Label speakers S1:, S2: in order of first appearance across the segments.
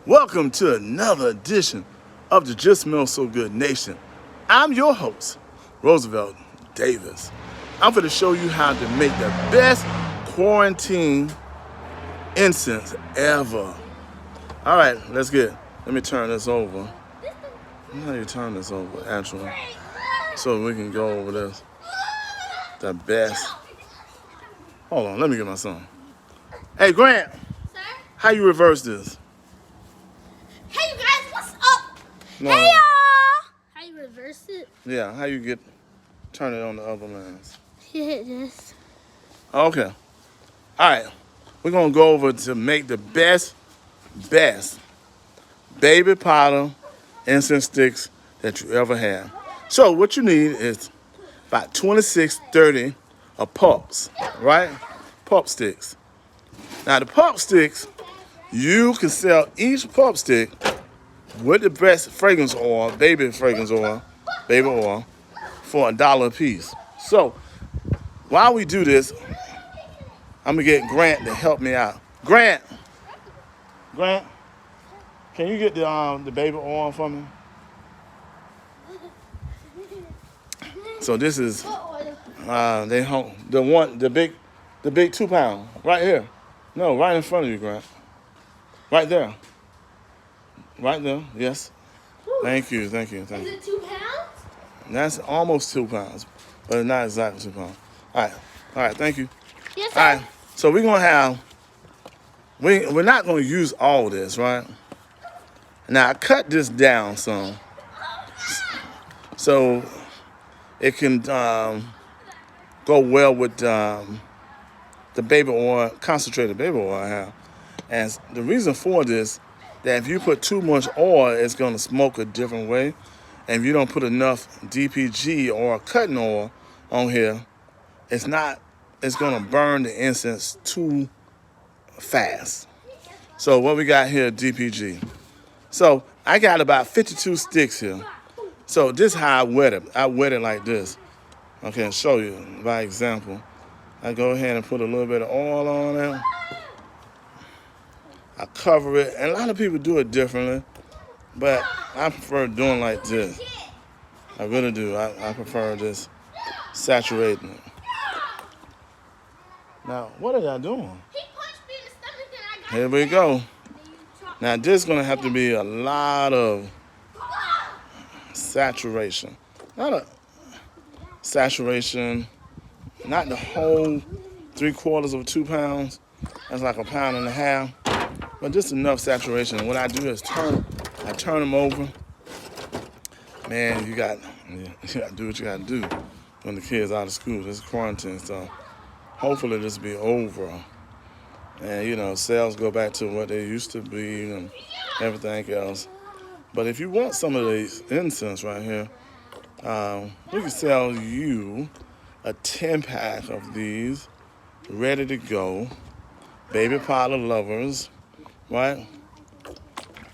S1: Welcome to another edition of the Just Smells So Good Nation. I'm your host, Roosevelt Davis. I'm going to show you how to make the best quarantine incense ever. All right, let me turn this over. How do you turn this over, actually? So we can go over this. The best. Hold on, let me get my son. Hey, Grant.
S2: Sir?
S1: How you reverse this?
S2: Hey, you guys, what's up?
S1: No.
S2: Hey, y'all. How you reverse it?
S1: Yeah, how you turn it on the other lens?
S2: You hit this.
S1: Okay. All right. We're going to go over to make the best baby powder incense sticks that you ever have. So what you need is about 26-30 of pups, right? Pup sticks. Now the pup sticks, you can sell each pup stick with the best fragrance oil, baby oil, for $1 a piece. So while we do this, I'm gonna get Grant to help me out. Grant, can you get the baby oil for me? So this is the big 2 pound right here. No, right in front of you, Grant. Right there. Right there. Yes. Thank you.
S2: Is it 2 pounds?
S1: That's almost 2 pounds, but it's not exactly 2 pounds. All right. Thank you.
S2: Yes, sir.
S1: All right. So we're gonna have. We're not gonna use all this, right? Now I cut this down some, so it can go well with the baby oil, concentrated baby oil I have. And the reason for this, that if you put too much oil, it's gonna smoke a different way. And if you don't put enough DPG or cutting oil on here, it's gonna burn the incense too fast. So what we got here, DPG. So I got about 52 sticks here. So this is how I wet it. I wet it like this. Okay, I'll show you by example. I go ahead and put a little bit of oil on it. I cover it, and a lot of people do it differently, but I prefer doing like this. I really do. I prefer this saturating it. Now, what are y'all doing?
S2: He punched me in the stomach and I got
S1: Here we go. Now, this is going to have to be a lot of saturation. Not a saturation, not the whole 3/4 of 2 pounds. That's like 1.5 pounds. But just enough saturation. What I do is turn them over. Man, you got to do what you got to do when the kids out of school. This is quarantine, so hopefully this will be over. And, sales go back to what they used to be and everything else. But if you want some of these incense right here, we can sell you a 10-pack of these ready to go. Baby powder lovers, right?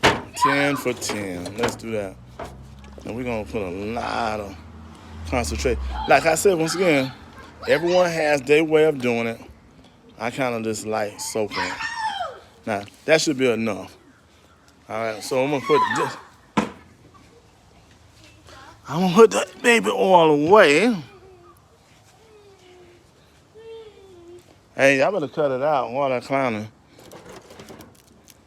S1: 10 for 10. Let's do that. And we're going to put a lot of concentrate. Like I said, once again, everyone has their way of doing it. I kind of just like soaking it. Now, that should be enough. All right, so I'm going to put this. I'm going to put the baby oil away. Hey, y'all better cut it out while they're clowning.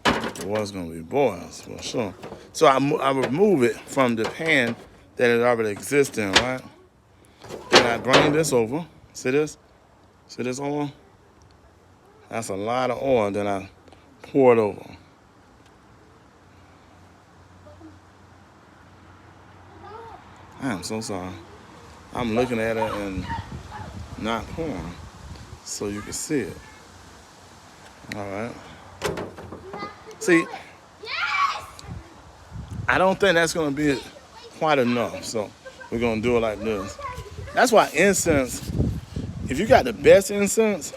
S1: It was going to be boils, for sure. So I remove it from the pan that it already exists in, right? Then I bring this over. See this? See this oil? That's a lot of oil. Then I pour it over. I'm so sorry. I'm looking at it and not pouring so you can see it. All right. See, I don't think that's going to be quite enough, so we're going to do it like this. That's why incense, if you got the best incense,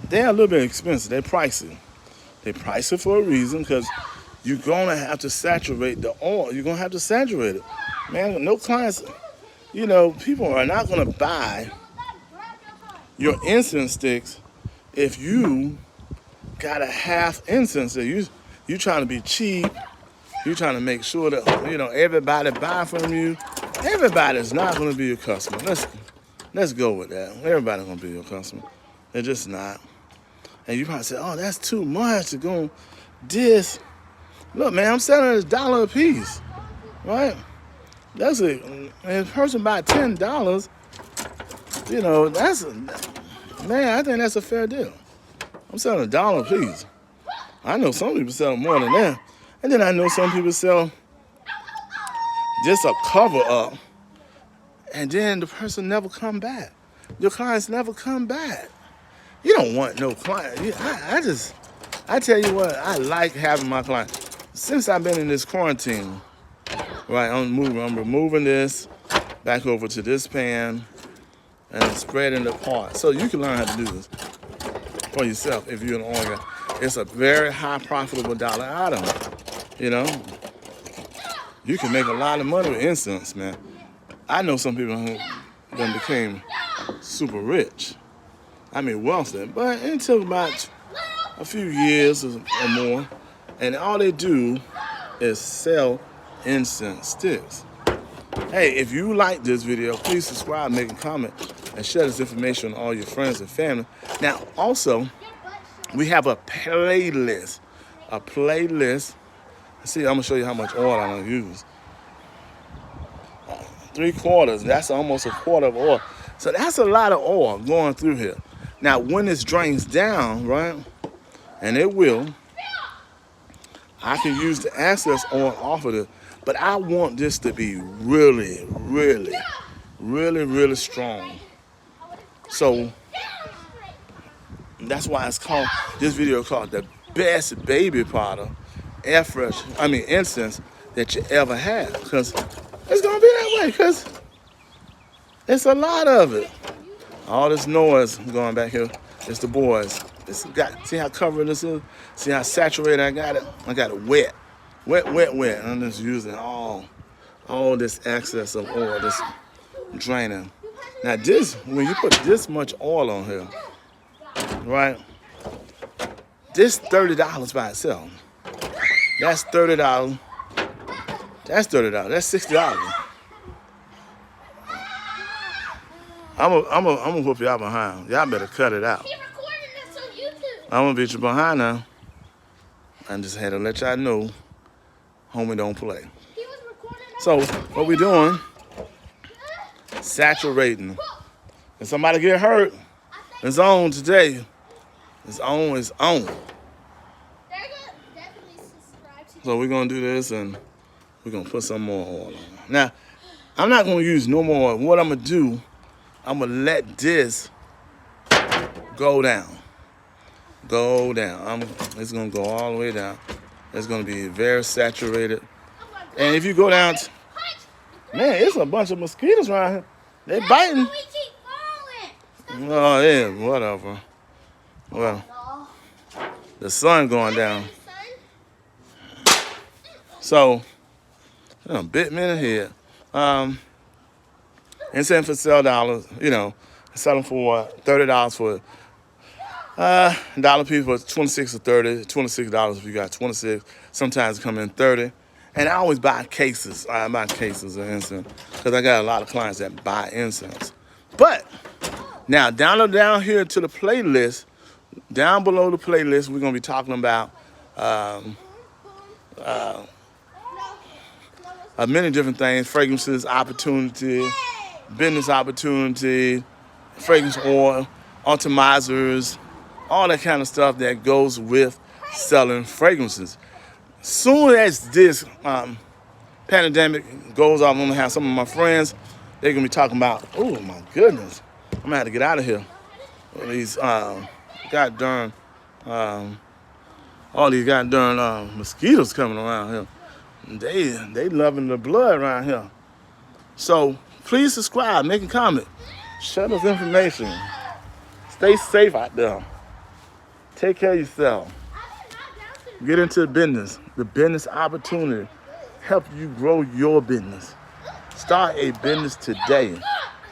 S1: they're a little bit expensive. They're pricey. They price it for a reason because you're going to have to saturate the oil. You're going to have to saturate it. Man, no clients, people are not going to buy your incense sticks if you got a half incense. You trying to be cheap. You trying to make sure that, you know, everybody buy from you. Everybody's not going to be your customer. Let's go with that. Everybody's going to be your customer. They're just not. And you probably say, oh, that's too much to go this. Look, man, I'm selling it $1 a piece, right? That's it. And a person buy $10, you know, man, I think that's a fair deal. I'm selling $1 a piece. I know some people sell more than that. And then I know some people sell just a cover up, and then the person never come back. Your clients never come back. You don't want no client. I tell you what, I like having my clients. Since I've been in this quarantine, right, I'm removing this back over to this pan and spreading it apart. So you can learn how to do this for yourself if you're an oil guy. It's a very high profitable dollar item, you know. You can make a lot of money with incense, man. I know some people who then became super rich. I mean, wealthy, but it took about a few years or more, and all they do is sell incense sticks. Hey, if you like this video, please subscribe, make a comment, and share this information with all your friends and family. Now, also, we have a playlist. See, I'm gonna show you how much oil I'm gonna use. 3/4, that's almost a quarter of oil. So that's a lot of oil going through here. Now, when this drains down, right, and it will, I can use the excess oil off of it, but I want this to be really, really, really, really strong. So that's why it's called, this video is called the best baby powder, incense that you ever had. Because it's going to be that way, because it's a lot of it. All this noise going back here, it's the boys. See how covered this is? See how saturated I got it? I got it wet. Wet. And I'm just using all this excess of oil, this draining. Now this, when you put this much oil on here, right? This $30 by itself. That's $30. That's $30. That's $60. I'm gonna whoop y'all behind. Y'all better cut it out.
S2: Keep recording this on YouTube.
S1: I'm gonna beat you behind now. I just had to let y'all know, homie don't play.
S2: He was recording this.
S1: So what we doing? Saturating. If somebody get hurt, it's on today. It's on.
S2: They're gonna definitely subscribe to
S1: So we're gonna do this, and we're gonna put some more oil on. Now, I'm not gonna use no more oil. What I'm gonna do, I'm gonna let this go down. It's gonna go all the way down. It's gonna be very saturated. And if you go down, man, it's a bunch of mosquitoes around here. They biting. Oh yeah, whatever. Well, the sun going down. So, bit me in the head. Incense for sale dollars, you know, selling for $30 for $1 piece for 26 or 30, $26 if you got 26. Sometimes it come in 30. And I always buy cases. I buy cases of incense because I got a lot of clients that buy incense. But now down here to the playlist, down below the playlist, we're gonna be talking about many different things: fragrances, opportunity, business opportunity, fragrance oil, optimizers, all that kind of stuff that goes with selling fragrances. Soon as this pandemic goes off, I'm gonna have some of my friends. They're gonna be talking about, oh my goodness, I'm gonna have to get out of here. All these goddamn mosquitoes coming around here. They loving the blood around here. So please subscribe, make a comment, share this information. Stay safe out there. Take care of yourself. Get into the business opportunity. Help you grow your business. Start a business today.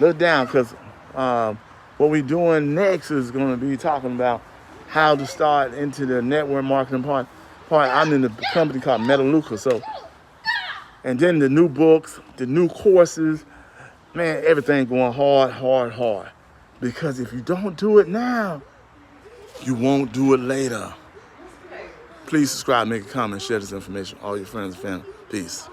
S1: Look down, because what we're doing next is going to be talking about how to start into the network marketing part part. I'm in the company called Metaluca. So, and then the new books, the new courses, man, everything going hard, hard, hard. Because if you don't do it now, you won't do it later. Please subscribe, make a comment, share this information with all your friends and family. Peace.